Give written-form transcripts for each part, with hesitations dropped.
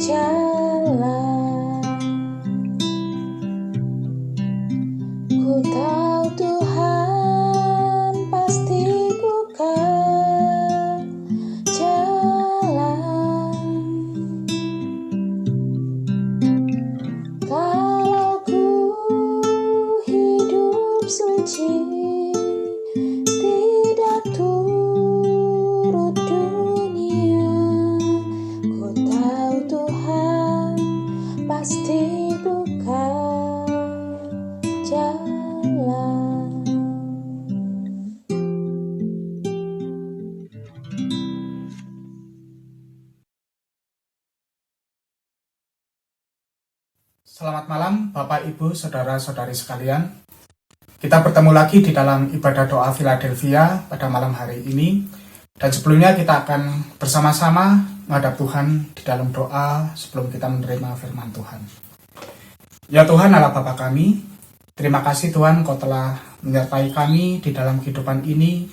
jalan. Ku tahu Tuhan pasti buka jalan. Kalau ku hidup suci, tidak turut dunia, ku tahu Tuhan pasti buka jalan. Selamat malam Bapak, Ibu, Saudara-saudari sekalian. Kita bertemu lagi di dalam ibadah doa Philadelphia pada malam hari ini. Dan sebelumnya kita akan bersama-sama menghadap Tuhan di dalam doa sebelum kita menerima firman Tuhan. Ya Tuhan Allah Bapa kami, terima kasih Tuhan Engkau telah menyertai kami di dalam kehidupan ini.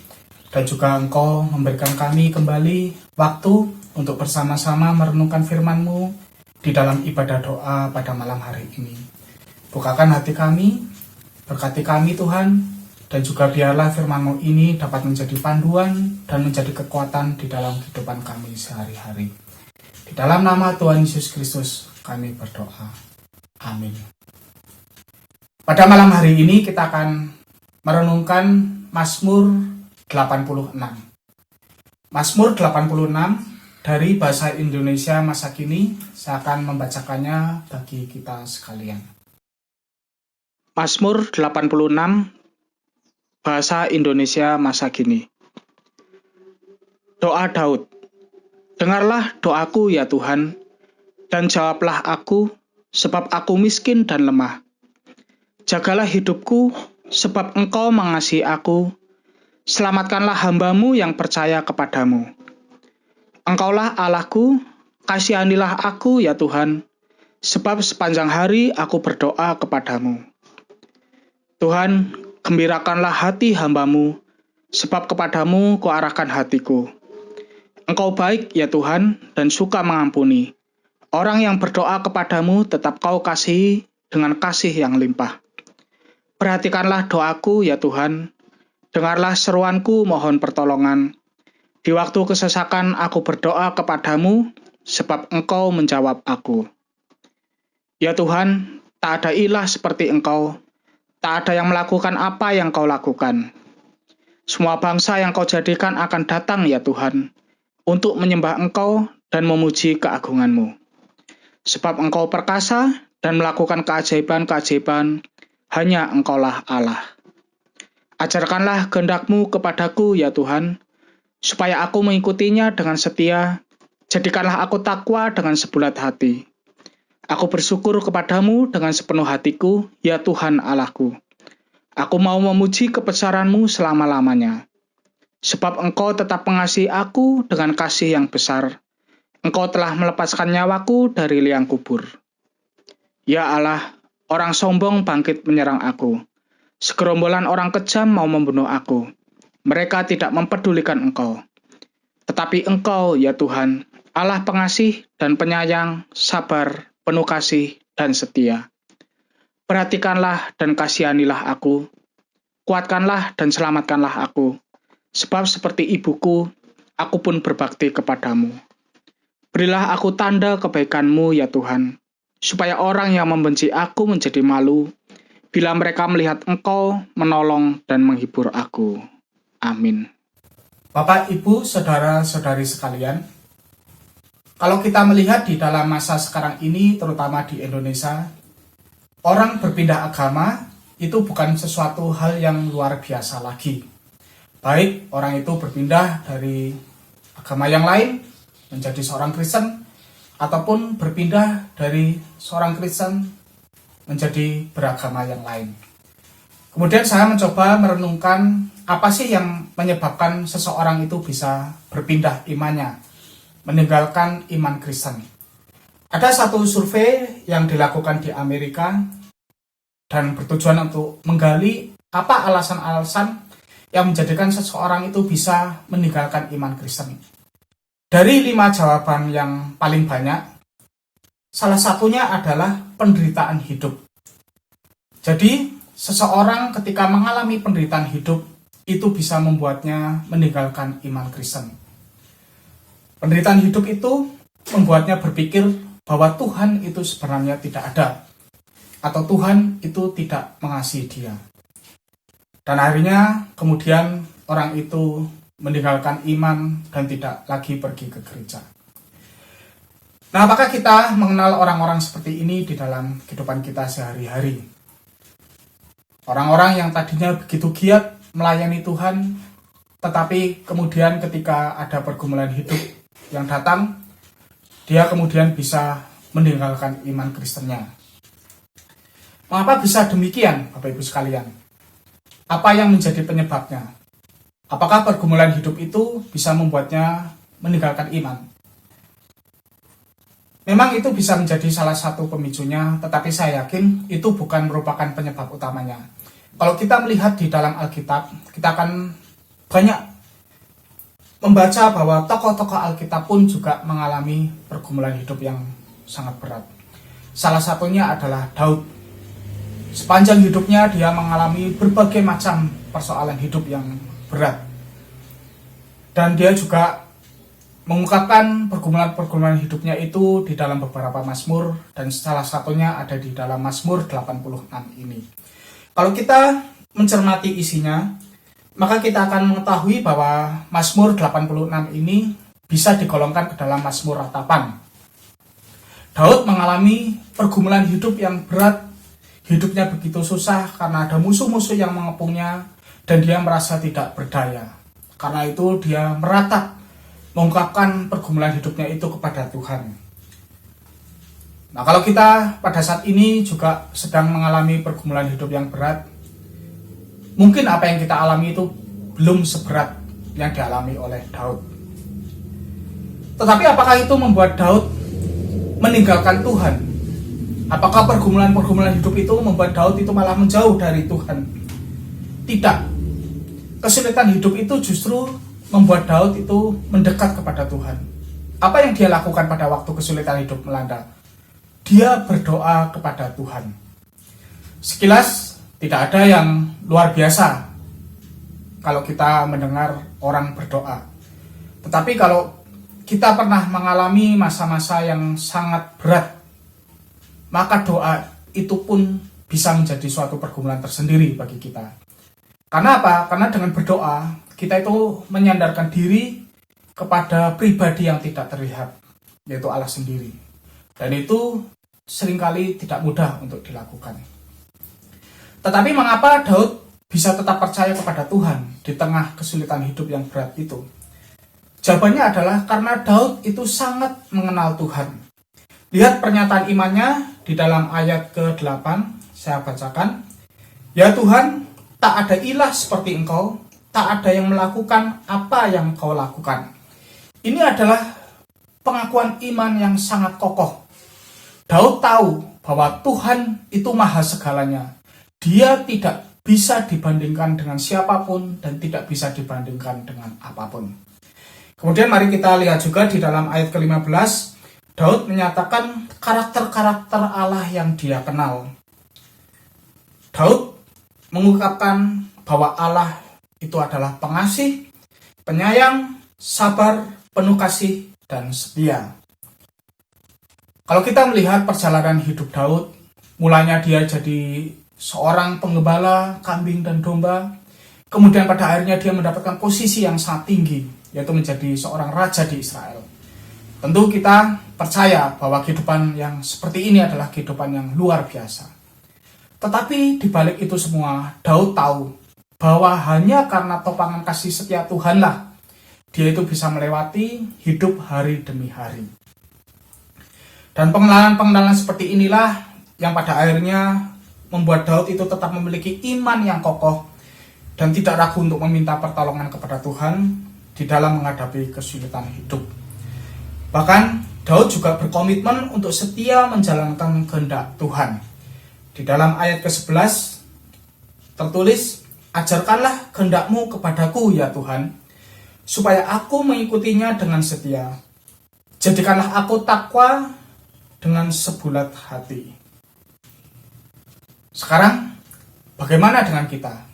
Dan juga Engkau memberikan kami kembali waktu untuk bersama-sama merenungkan firman-Mu di dalam ibadah doa pada malam hari ini. Bukakan hati kami, berkati kami Tuhan, dan juga biarlah firman-Mu ini dapat menjadi panduan dan menjadi kekuatan di dalam kehidupan kami sehari-hari. Di dalam nama Tuhan Yesus Kristus kami berdoa. Amin. Pada malam hari ini kita akan merenungkan Mazmur 86. Mazmur 86 dari bahasa Indonesia masa kini, saya akan membacakannya bagi kita sekalian. Mazmur 86, bahasa Indonesia masa kini. Doa Daud. Dengarlah doaku ya Tuhan, dan jawablah aku, sebab aku miskin dan lemah. Jagalah hidupku, sebab Engkau mengasihi aku. Selamatkanlah hamba-Mu yang percaya kepadamu. Engkaulah Allahku, kasihanilah aku ya Tuhan, sebab sepanjang hari aku berdoa kepadamu. Tuhan, gembirakanlah hati hamba-Mu, sebab kepadamu kuarahkan hatiku. Engkau baik ya Tuhan, dan suka mengampuni. Orang yang berdoa kepadamu tetap Kau kasihi dengan kasih yang limpah. Perhatikanlah doaku ya Tuhan, dengarlah seruanku mohon pertolongan. Di waktu kesesakan aku berdoa kepadamu, sebab Engkau menjawab aku. Ya Tuhan, tak ada ilah seperti Engkau, tak ada yang melakukan apa yang Kau lakukan. Semua bangsa yang Kau jadikan akan datang ya Tuhan, untuk menyembah Engkau dan memuji keagungan-Mu. Sebab Engkau perkasa dan melakukan keajaiban-keajaiban, hanya Engkaulah Allah. Ajarkanlah kehendak-Mu kepadaku ya Tuhan, supaya aku mengikutinya dengan setia. Jadikanlah aku takwa dengan sebulat hati. Aku bersyukur kepadamu dengan sepenuh hatiku, ya Tuhan Allahku. Aku mau memuji kebesaran-Mu selama-lamanya. Sebab Engkau tetap mengasihi aku dengan kasih yang besar. Engkau telah melepaskan nyawaku dari liang kubur. Ya Allah, orang sombong bangkit menyerang aku. Segerombolan orang kejam mau membunuh aku. Mereka tidak mempedulikan Engkau. Tetapi Engkau, ya Tuhan, Allah pengasih dan penyayang, sabar, penuh kasih, dan setia. Perhatikanlah dan kasihanilah aku. Kuatkanlah dan selamatkanlah aku. Sebab seperti ibuku, aku pun berbakti kepadamu. Berilah aku tanda kebaikan-Mu, ya Tuhan, supaya orang yang membenci aku menjadi malu, bila mereka melihat Engkau menolong dan menghibur aku. Amin. Bapak, Ibu, Saudara-saudari sekalian, kalau kita melihat di dalam masa sekarang ini, terutama di Indonesia, orang berpindah agama itu bukan sesuatu hal yang luar biasa lagi. Baik orang itu berpindah dari agama yang lain menjadi seorang Kristen, ataupun berpindah dari seorang Kristen menjadi beragama yang lain. Kemudian saya mencoba merenungkan apa sih yang menyebabkan seseorang itu bisa berpindah imannya, meninggalkan iman Kristen. Ada satu survei yang dilakukan di Amerika dan bertujuan untuk menggali apa alasan-alasan yang menjadikan seseorang itu bisa meninggalkan iman Kristen. Dari 5 jawaban yang paling banyak, Salah satunya adalah penderitaan hidup. Jadi, seseorang ketika mengalami penderitaan hidup, itu bisa membuatnya meninggalkan iman Kristen. Penderitaan hidup itu membuatnya berpikir bahwa Tuhan itu sebenarnya tidak ada, atau Tuhan itu tidak mengasihi dia. Dan akhirnya kemudian orang itu meninggalkan iman dan tidak lagi pergi ke gereja. Nah, apakah kita mengenal orang-orang seperti ini di dalam kehidupan kita sehari-hari? Orang-orang yang tadinya begitu giat melayani Tuhan, tetapi kemudian ketika ada pergumulan hidup yang datang, dia kemudian bisa meninggalkan iman Kristennya. Mengapa bisa demikian, Bapak Ibu sekalian? Apa yang menjadi penyebabnya? Apakah pergumulan hidup itu bisa membuatnya meninggalkan iman? Memang itu bisa menjadi salah satu pemicunya, tetapi saya yakin itu bukan merupakan penyebab utamanya. Kalau kita melihat di dalam Alkitab, kita akan banyak membaca bahwa tokoh-tokoh Alkitab pun juga mengalami pergumulan hidup yang sangat berat. Salah satunya adalah Daud. Sepanjang hidupnya dia mengalami berbagai macam persoalan hidup yang berat. Dan dia juga mengungkapkan pergumulan-pergumulan hidupnya itu di dalam beberapa mazmur, dan salah satunya ada di dalam Mazmur 86 ini. Kalau kita mencermati isinya, maka kita akan mengetahui bahwa Mazmur 86 ini bisa digolongkan ke dalam Mazmur ratapan. Daud mengalami pergumulan hidup yang berat, hidupnya begitu susah karena ada musuh-musuh yang mengepungnya, dan dia merasa tidak berdaya. Karena itu dia meratap, mengungkapkan pergumulan hidupnya itu kepada Tuhan. Nah, kalau kita pada saat ini juga sedang mengalami pergumulan hidup yang berat, mungkin apa yang kita alami itu belum seberat yang dialami oleh Daud. Tetapi apakah itu membuat Daud meninggalkan Tuhan? Apakah pergumulan-pergumulan hidup itu membuat Daud itu malah menjauh dari Tuhan? Tidak. Kesulitan hidup itu justru membuat Daud itu mendekat kepada Tuhan. Apa yang dia lakukan pada waktu kesulitan hidup melanda? Dia berdoa kepada Tuhan. Sekilas tidak ada yang luar biasa kalau kita mendengar orang berdoa. Tetapi kalau kita pernah mengalami masa-masa yang sangat berat, maka doa itu pun bisa menjadi suatu pergumulan tersendiri bagi kita. Karena apa? Karena dengan berdoa, kita itu menyandarkan diri kepada pribadi yang tidak terlihat, yaitu Allah sendiri. Dan itu seringkali tidak mudah untuk dilakukan. Tetapi mengapa Daud bisa tetap percaya kepada Tuhan di tengah kesulitan hidup yang berat itu? Jawabannya adalah karena Daud itu sangat mengenal Tuhan. Lihat pernyataan imannya di dalam ayat ke-8, saya bacakan. Ya Tuhan, tak ada ilah seperti Engkau, tak ada yang melakukan apa yang Kau lakukan. Ini adalah pengakuan iman yang sangat kokoh. Daud tahu bahwa Tuhan itu maha segalanya. Dia tidak bisa dibandingkan dengan siapapun dan tidak bisa dibandingkan dengan apapun. Kemudian mari kita lihat juga di dalam ayat ke-15, Daud menyatakan karakter-karakter Allah yang dia kenal. Daud mengungkapkan bahwa Allah itu adalah pengasih, penyayang, sabar, penuh kasih, dan setia. Kalau kita melihat perjalanan hidup Daud, mulanya dia jadi seorang penggembala kambing dan domba, kemudian pada akhirnya dia mendapatkan posisi yang sangat tinggi, yaitu menjadi seorang raja di Israel. Tentu kita percaya bahwa kehidupan yang seperti ini adalah kehidupan yang luar biasa. Tetapi di balik itu semua, Daud tahu bahwa hanya karena topangan kasih setia Tuhanlah dia itu bisa melewati hidup hari demi hari. Dan pengenalan-pengenalan seperti inilah yang pada akhirnya membuat Daud itu tetap memiliki iman yang kokoh dan tidak ragu untuk meminta pertolongan kepada Tuhan di dalam menghadapi kesulitan hidup. Bahkan Daud juga berkomitmen untuk setia menjalankan kehendak Tuhan. Di dalam ayat ke-11 tertulis, ajarkanlah kehendak-Mu kepadaku ya Tuhan, supaya aku mengikutinya dengan setia. Jadikanlah aku takwa dengan sebulat hati. Sekarang, bagaimana dengan kita?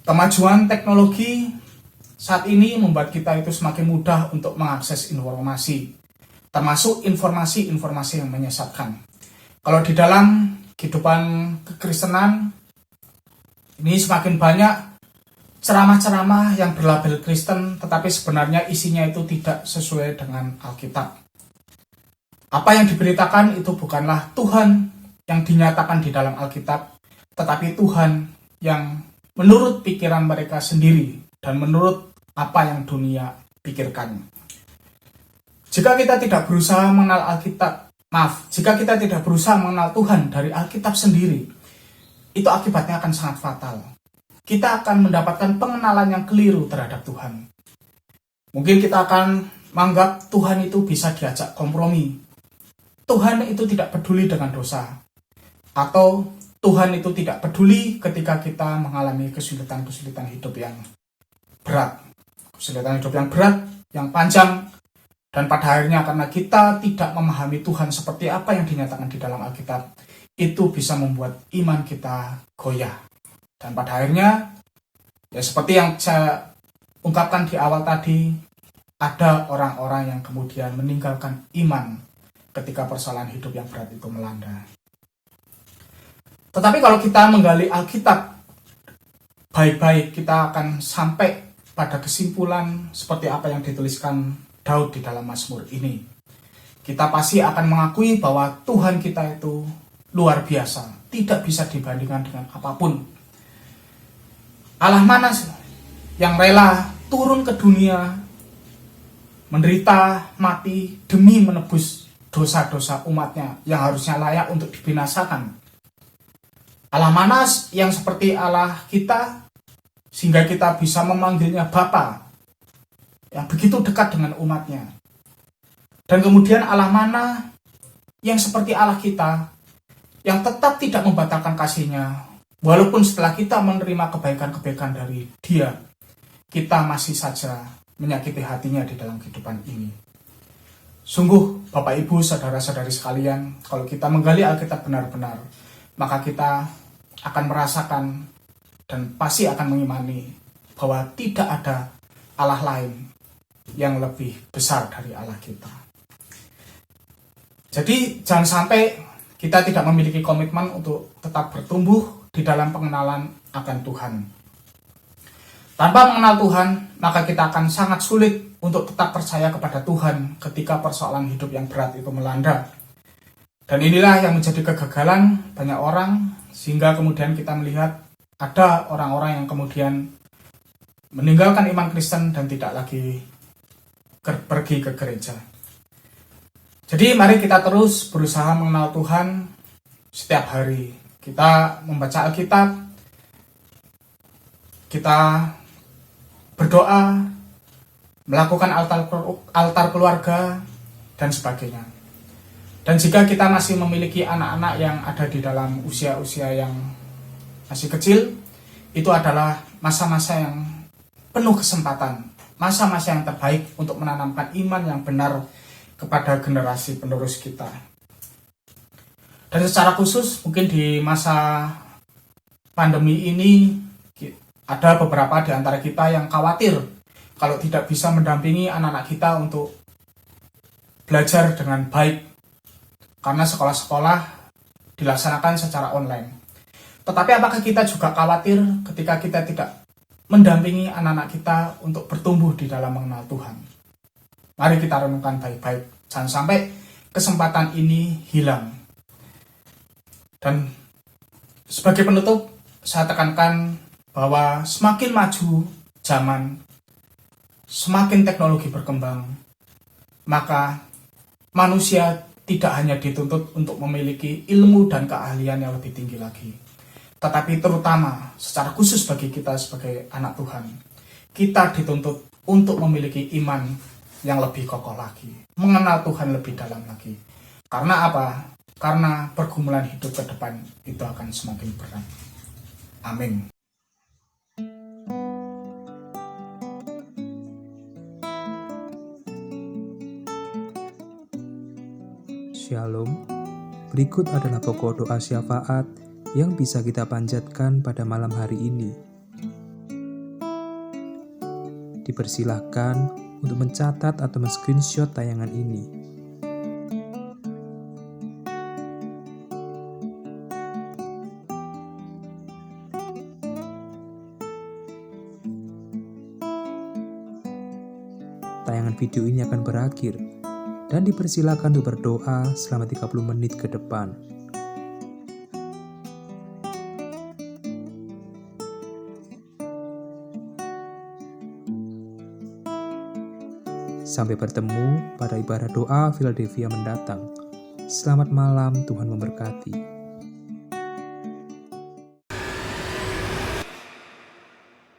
Kemajuan teknologi saat ini membuat kita itu semakin mudah untuk mengakses informasi, termasuk informasi-informasi yang menyesatkan. Kalau di dalam kehidupan kekristenan, ini semakin banyak ceramah-ceramah yang berlabel Kristen, tetapi sebenarnya isinya itu tidak sesuai dengan Alkitab. Apa yang diberitakan itu bukanlah Tuhan yang dinyatakan di dalam Alkitab, tetapi Tuhan yang menurut pikiran mereka sendiri dan menurut apa yang dunia pikirkan. Jika kita tidak berusaha mengenal jika kita tidak berusaha mengenal Tuhan dari Alkitab sendiri, itu akibatnya akan sangat fatal. Kita akan mendapatkan pengenalan yang keliru terhadap Tuhan. Mungkin kita akan menganggap Tuhan itu bisa diajak kompromi. Tuhan itu tidak peduli dengan dosa. Atau Tuhan itu tidak peduli ketika kita mengalami kesulitan-kesulitan hidup yang berat. Kesulitan hidup yang berat, yang panjang, dan pada akhirnya karena kita tidak memahami Tuhan seperti apa yang dinyatakan di dalam Alkitab, itu bisa membuat iman kita goyah. Dan pada akhirnya, ya seperti yang saya ungkapkan di awal tadi, ada orang-orang yang kemudian meninggalkan iman ketika persoalan hidup yang berat itu melanda. Tetapi kalau kita menggali Alkitab baik-baik, kita akan sampai pada kesimpulan seperti apa yang dituliskan Daud di dalam Mazmur ini. Kita pasti akan mengakui bahwa Tuhan kita itu luar biasa, tidak bisa dibandingkan dengan apapun. Allah mana yang rela turun ke dunia, menderita, mati demi menebus dosa-dosa umatnya yang harusnya layak untuk dibinasakan. Allah mana yang seperti Allah kita, sehingga kita bisa memanggilnya Bapa, yang begitu dekat dengan umatnya. Dan kemudian Allah mana yang seperti Allah kita, yang tetap tidak membatalkan kasih-Nya, walaupun setelah kita menerima kebaikan-kebaikan dari Dia, kita masih saja menyakiti hatinya di dalam kehidupan ini. Sungguh, Bapak Ibu, saudara-saudari sekalian, kalau kita menggali Alkitab benar-benar, maka kita akan merasakan dan pasti akan mengimani bahwa tidak ada Allah lain yang lebih besar dari Allah kita. Jadi jangan sampai kita tidak memiliki komitmen untuk tetap bertumbuh di dalam pengenalan akan Tuhan. Tanpa mengenal Tuhan, maka kita akan sangat sulit untuk tetap percaya kepada Tuhan ketika persoalan hidup yang berat itu melanda. Dan inilah yang menjadi kegagalan banyak orang, sehingga kemudian kita melihat ada orang-orang yang kemudian meninggalkan iman Kristen dan tidak lagi pergi ke gereja. Jadi mari kita terus berusaha mengenal Tuhan setiap hari. Kita membaca Alkitab, kita berdoa, melakukan altar keluarga, dan sebagainya. Dan jika kita masih memiliki anak-anak yang ada di dalam usia-usia yang masih kecil, itu adalah masa-masa yang penuh kesempatan, masa-masa yang terbaik untuk menanamkan iman yang benar kepada generasi penerus kita. Dan secara khusus mungkin di masa pandemi ini ada beberapa di antara kita yang khawatir kalau tidak bisa mendampingi anak-anak kita untuk belajar dengan baik karena sekolah-sekolah dilaksanakan secara online. Tetapi apakah kita juga khawatir ketika kita tidak mendampingi anak-anak kita untuk bertumbuh di dalam mengenal Tuhan? Mari kita renungkan baik-baik. Jangan sampai kesempatan ini hilang. Dan sebagai penutup, saya tekankan bahwa semakin maju zaman, semakin teknologi berkembang, maka manusia tidak hanya dituntut untuk memiliki ilmu dan keahlian yang lebih tinggi lagi, tetapi terutama secara khusus bagi kita sebagai anak Tuhan, kita dituntut untuk memiliki iman yang lebih kokoh lagi, mengenal Tuhan lebih dalam lagi. Karena apa? Karena pergumulan hidup ke depan itu akan semakin berat. Amin. Shalom. Berikut adalah pokok doa syafaat yang bisa kita panjatkan pada malam hari ini. Dipersilahkan untuk mencatat atau men-screenshot tayangan ini. Tayangan video ini akan berakhir dan dipersilakan untuk berdoa selama 30 menit ke depan. Sampai bertemu pada ibadah doa Philadelphia mendatang. Selamat malam, Tuhan memberkati.